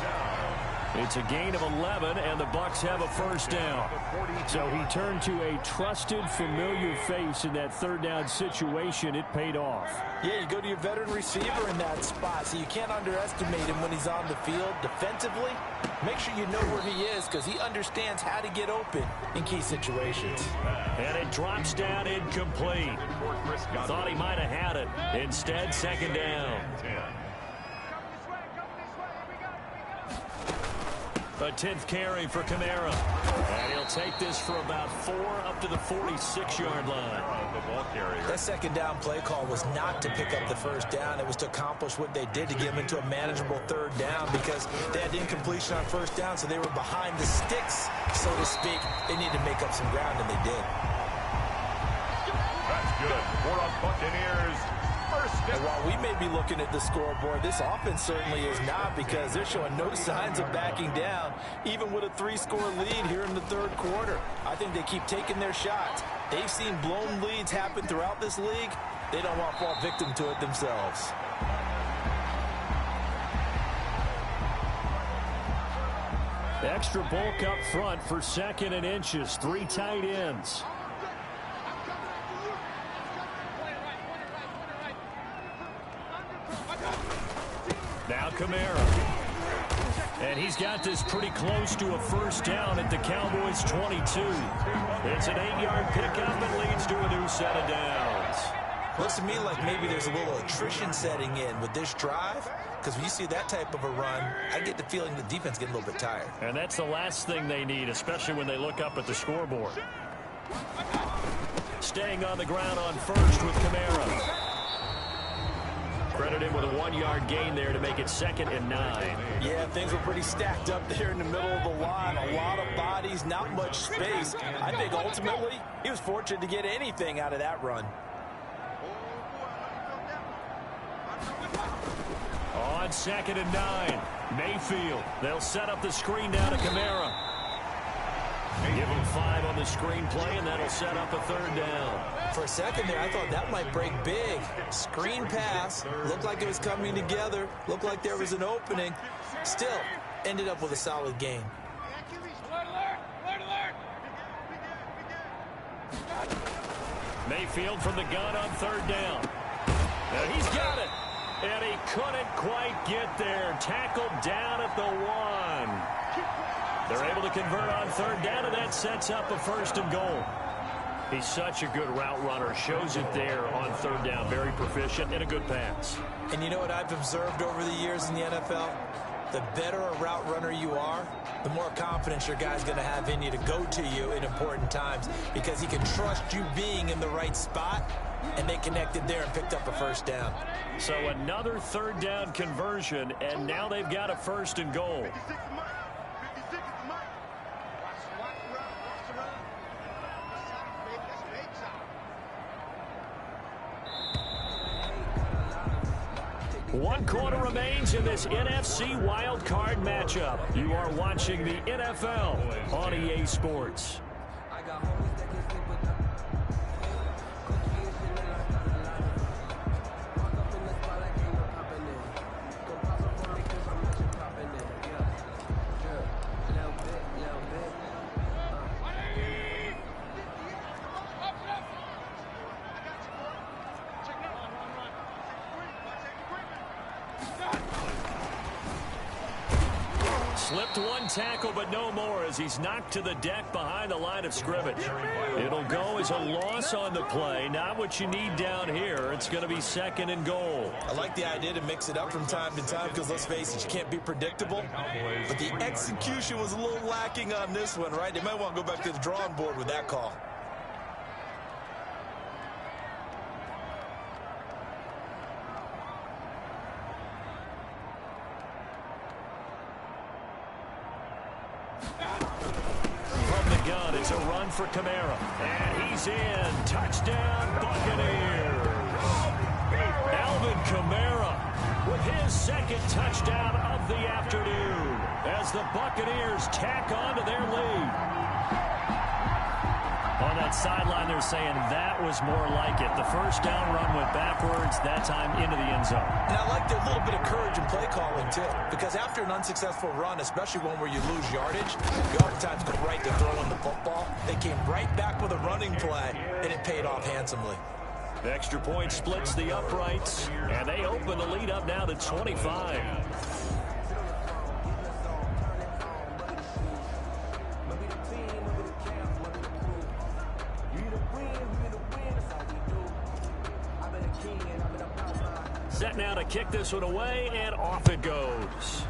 C: It's a gain of 11, and the Bucks have a 1st down.
E: So he turned to a trusted, familiar face in that 3rd down situation. It paid off.
D: Yeah, you go to your veteran receiver in that spot, so you can't underestimate him when he's on the field. Defensively, make sure you know where he is because he understands how to get open in key situations.
C: And it drops down incomplete. Thought he might have had it. Instead, 2nd down. A 10th carry for Kamara. And he'll take this for about 4 up to the 46-yard line.
D: That 2nd down play call was not to pick up the 1st down. It was to accomplish what they did to get them into a manageable 3rd down because they had incompletion on 1st down, so they were behind the sticks, so to speak. They needed to make up some ground, and they did.
B: That's good for a Buccaneers.
D: And while we may be looking at the scoreboard, this offense certainly is not because they're showing no signs of backing down, even with a 3-score lead here in the 3rd quarter. I think they keep taking their shots. They've seen blown leads happen throughout this league. They don't want to fall victim to it themselves.
E: Extra bulk up front for 2nd and inches. 3 tight ends.
C: Now Kamara. And he's got this pretty close to a 1st down at the Cowboys' 22. It's an 8-yard pickup and leads to a new set of downs.
D: Looks to me like maybe there's a little attrition setting in with this drive because when you see that type of a run, I get the feeling the defense getting a little bit tired.
C: And that's the last thing they need, especially when they look up at the scoreboard. Staying on the ground on 1st with Kamara. Credit him with a 1-yard gain there to make it 2nd and 9.
D: Yeah, things were pretty stacked up there in the middle of the line. A lot of bodies, not much space. I think ultimately he was fortunate to get anything out of that run.
C: On 2nd and 9, Mayfield. They'll set up the screen down to Kamara. Give him 5 on the screen play, and that'll set up a 3rd down.
D: For a second there, I thought that might break big. Screen pass. Looked like it was coming together. Looked like there was an opening. Still, ended up with a solid gain.
C: Mayfield from the gun on 3rd down. And he's got it. And he couldn't quite get there. Tackled down at the 1. They're able to convert on 3rd down, and that sets up a 1st and goal. He's such a good route runner. Shows it there on 3rd down. Very proficient and a good pass.
D: And you know what I've observed over the years in the NFL? the better a route runner you are, the more confidence your guy's going to have in you to go to you in important times because he can trust you being in the right spot, and they connected there and picked up a first down.
E: So another third down conversion, and now they've got a first and goal. One quarter remains in this NFC wildcard matchup. You are watching the NFL on EA Sports. Slipped one tackle, but no more as he's knocked to the deck behind the line of scrimmage. It'll go as a loss on the play. Not what you need down here. It's going to be second and goal.
D: I like the idea to mix it up from time to time because, let's face it, you can't be predictable. But the execution was a little lacking on this one, right? They might want to go back to the drawing board with that call.
E: It's a run for Kamara. And he's in. Touchdown, Buccaneers. Alvin Kamara with his second touchdown of the afternoon as the Buccaneers tack on to their lead. On that sideline, they're saying that was more like it. The first down run went backwards, that time into the end zone.
D: And I like their little bit of courage in play calling, too, because after an unsuccessful run, especially one where you lose yardage, you oftentimes go right to throwing the football. They came right back with a running play, and it paid off handsomely.
E: The extra point splits the uprights, and they open the lead up now to 25. Set now to kick this one away, and off it goes.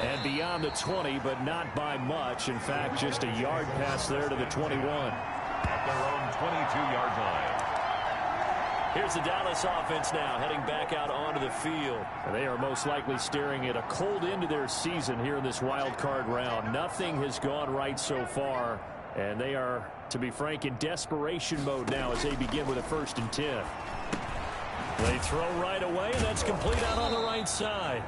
E: And beyond the 20, but not by much. In fact, just a yard pass there to the 21.
B: At their own 22-yard line.
E: Here's the Dallas offense now, heading back out onto the field. And they are most likely staring at a cold end to their season here in this wild card round. Nothing has gone right so far. And they are, to be frank, in desperation mode now as they begin with a 1st and 10. They throw right away, and that's complete out on the right side.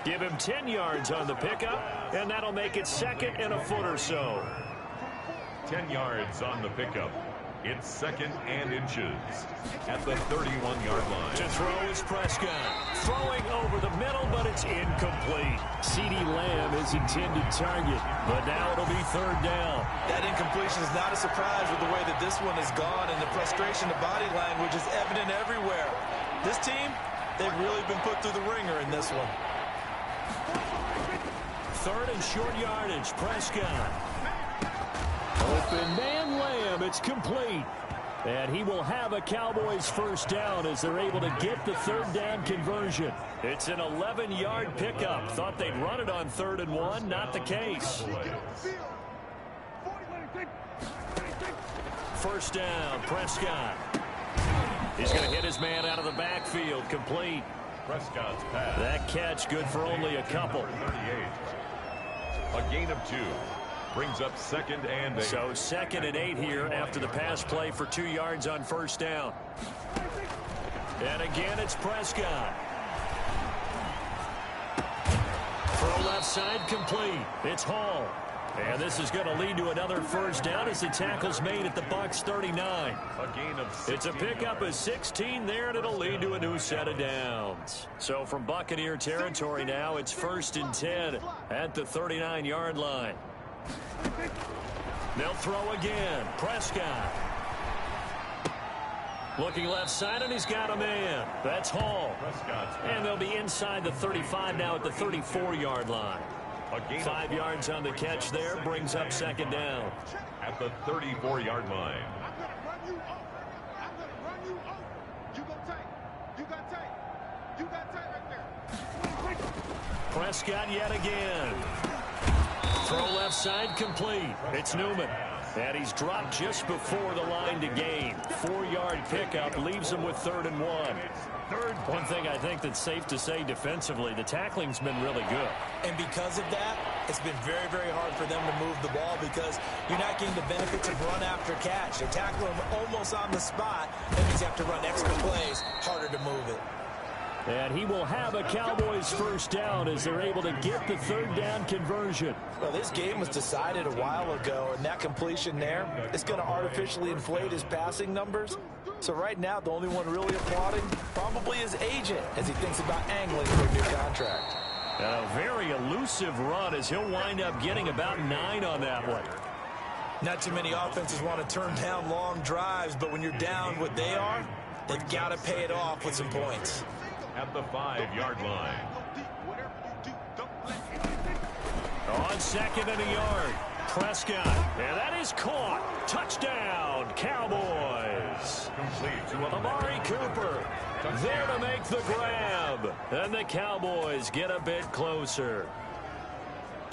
E: Give him 10 yards on the pickup, and that'll make it second and a foot or so.
B: 10 yards on the pickup. It's second and inches at the 31-yard line.
E: To throw is Prescott. Throwing over the middle, but it's incomplete. CeeDee Lamb is intended target, but now it'll be third down.
D: That incompletion is not a surprise with the way that this one has gone, and the frustration of body language is evident everywhere. This team, they've really been put through the ringer in this one.
E: Third and short yardage, Prescott. Open man Lamb, it's complete. And he will have a Cowboys first down as they're able to get the third down conversion. It's an 11-yard pickup. Thought they'd run it on 3rd and 1, not the case. First down, Prescott. He's going to hit his man out of the backfield, complete.
B: Prescott's pass.
E: That catch good for only a couple.
B: 38. A gain of 2. Brings up 2nd and 8.
E: So 2nd and 8 here after the pass play for 2 yards on first down. And again, it's Prescott. Throw left side complete. It's Hall. And this is going to lead to another first down as the tackle's made at the Bucks 39.
B: A gain of 16.
E: It's a pickup of 16 there, and it'll lead to a new set of downs. So from Buccaneer territory now, it's 1st and 10 at the 39-yard line. They'll throw again. Prescott. Looking left side, and he's got a man. That's Hall. And they'll be inside the 35 now at the 34-yard line. 5 yards on the catch there, brings up 2nd down.
B: At the 34-yard line.
C: Prescott yet again. Throw left side complete. It's Newman. And he's dropped just before the line to gain. 4-yard pickup leaves him with 3rd and 1. One thing I think that's safe to say defensively, the tackling's been really good.
D: And because of that, it's been very, very hard for them to move the ball because you're not getting the benefits of run after catch. They tackle him almost on the spot. That means you have to run extra plays, harder to move it.
E: And he will have a Cowboys first down as they're able to get the 3rd down conversion.
D: Well, this game was decided a while ago, and that completion there is going to artificially inflate his passing numbers. So right now, the only one really applauding probably his agent as he thinks about angling for a new contract.
C: A very elusive run as he'll wind up getting about 9 on that one.
D: Not too many offenses want to turn down long drives, but when you're down what they are, they've got to pay it off with some points.
B: At the 5-yard line.
C: On 2nd and a yard, Prescott. And that is caught. Touchdown, Cowboys.
B: Complete to
C: Amari Cooper there to make the grab. And the Cowboys get a bit closer.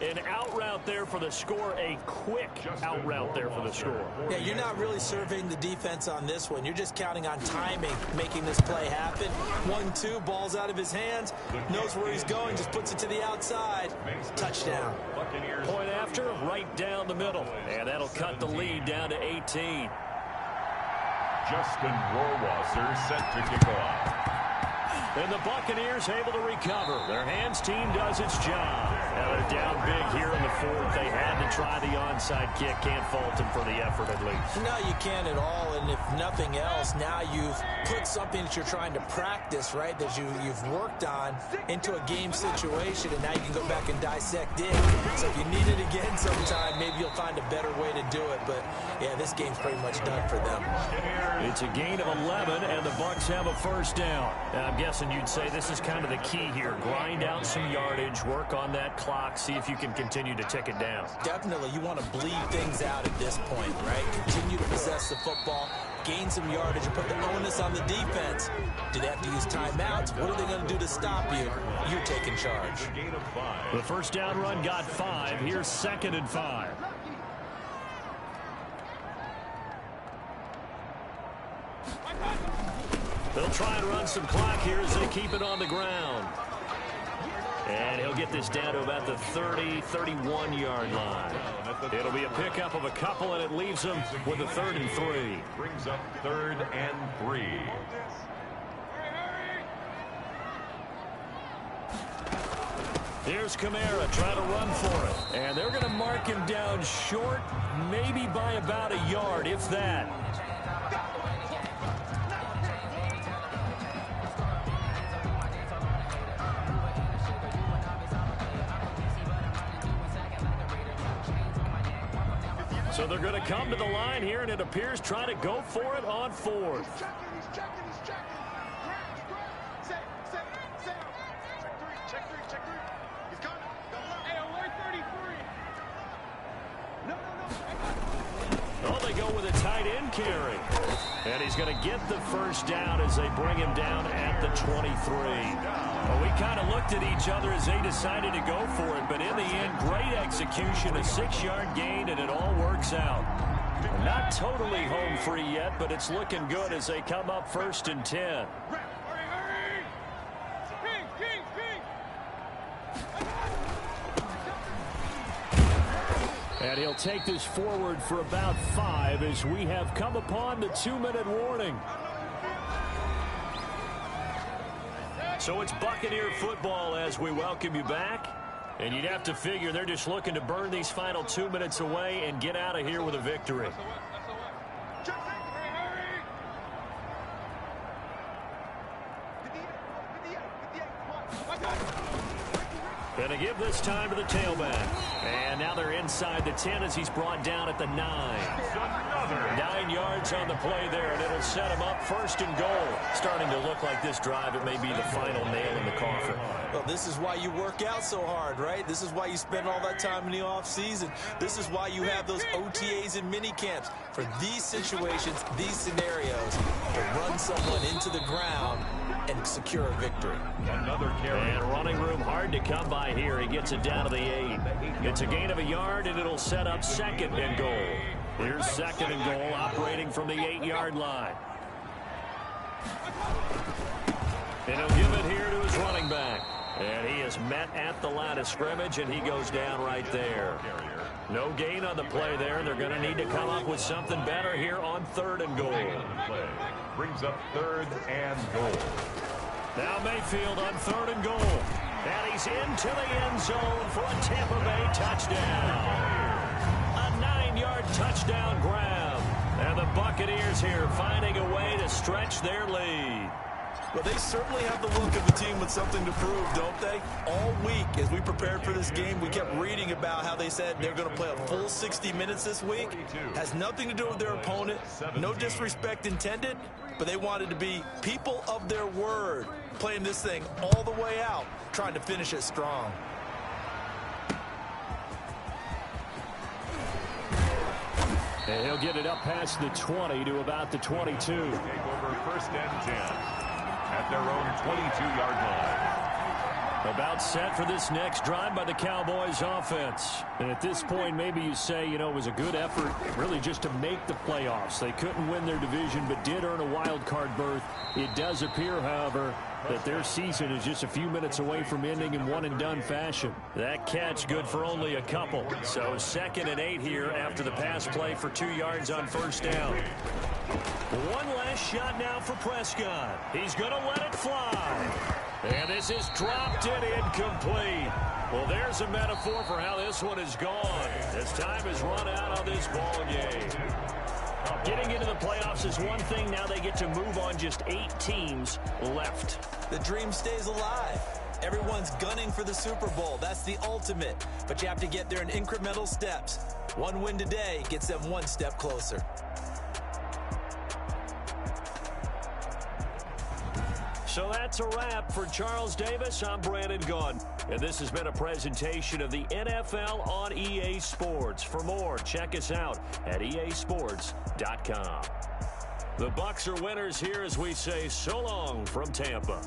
C: An out route there for the score, a quick out route there for the score.
D: Yeah, you're not really surveying the defense on this one. You're just counting on timing, making this play happen. 1-2, ball's out of his hands, knows where he's going, just puts it to the outside. Touchdown.
C: Point after, right down the middle. And that'll cut the lead down to 18.
B: Justin Rohrwasser set to kick off.
C: And the Buccaneers able to recover. Their hands team does its job. Now they're down big here in the 4th. They had to try the onside kick. Can't fault them for the effort at least.
D: No, you can't at all. And if nothing else, now you've put something that you're trying to practice, right, that you've worked on into a game situation, and now you can go back and dissect it. So if you need it again sometime, maybe you'll find a better way to do it. But, yeah, this game's pretty much done for them.
C: It's a gain of 11, and the Bucks have a first down. I'm guessing you'd say this is kind of the key here. Grind out some yardage, work on that clock, see if you can continue to tick it down.
D: Definitely, you want to bleed things out at this point, right? Continue to possess the football, gain some yardage, and put the onus on the defense. Do they have to use timeouts? What are they going to do to stop you? You're taking charge.
C: The first down run got 5. Here's 2nd and 5. They'll try and run some clock here as they keep it on the ground. And he'll get this down to about the 30, 31-yard line. It'll be a pickup of a couple, and it leaves them with a 3rd and 3.
B: Brings up 3rd and 3.
C: Here's Kamara trying to run for it. And they're going to mark him down short, maybe by about a yard, if that. So they're going to come to the line here, and it appears trying to go for it on 4th. Oh, they go with a tight end carry. And he's going to get the first down as they bring him down at the 23. Well, we kind of looked at each other as they decided to go for it, but in the end, great execution, a 6-yard gain, and it all works out. Not totally home free yet, but it's looking good as they come up 1st and 10. And he'll take this forward for about 5 as we have come upon the 2-minute warning. So it's Buccaneer football as we welcome you back. And you'd have to figure they're just looking to burn these final 2 minutes away and get out of here with a victory. Going to give this time to the tailback. And now they're inside the 10 as he's brought down at the 9. 9 yards on the play there, and it'll set him up 1st and goal. Starting to look like this drive, it may be the final nail in the coffin.
D: Well, this is why you work out so hard, right? This is why you spend all that time in the offseason. This is why you have those OTAs and mini camps. For these situations, these scenarios, to run someone into the ground and secure a victory.
B: Another carry.
C: And running room hard to come by here. He gets it down to the 8. It's a gain of a yard, and it'll set up 2nd and goal. Here's 2nd and goal, operating from the 8-yard line. And he'll give it here to his running back. And he is met at the line of scrimmage, and he goes down right there. No gain on the play there. They're going to need to come up with something better here on 3rd and goal.
B: Play brings up 3rd and goal.
C: Now Mayfield on 3rd and goal. And he's into the end zone for a Tampa Bay touchdown. A 9-yard touchdown grab. And the Buccaneers here finding a way to stretch their lead.
D: Well, they certainly have the look of a team with something to prove, don't they? All week, as we prepared for this game, we kept reading about how they said they're going to play a full 60 minutes this week. Has nothing to do with their opponent. No disrespect intended, but they wanted to be people of their word, playing this thing all the way out, trying to finish it strong.
E: And he'll get it up past the 20 to about the 22.
B: Take over 1st and 10. At their own 22-yard line.
C: About set for this next drive by the Cowboys offense.
E: And at this point, maybe you say, you know, it was a good effort really just to make the playoffs. They couldn't win their division, but did earn a wild card berth. It does appear, however, that their season is just a few minutes away from ending in one-and-done fashion.
C: That catch good for only a couple. So 2nd and 8 here after the pass play for 2 yards on 1st down. One last shot now for Prescott. He's going to let it fly. And this is dropped and incomplete. Well, there's a metaphor for how this one is gone. As time has run out on this ball game. Getting into the playoffs is one thing. Now they get to move on. Just 8 teams left.
D: The dream stays alive. Everyone's gunning for the Super Bowl. That's the ultimate. But you have to get there in incremental steps. One win today gets them one step closer.
C: So that's a wrap for Charles Davis. I'm Brandon Gunn. And this has been a presentation of the NFL on EA Sports. For more, check us out at easports.com. The Bucks are winners here as we say so long from Tampa.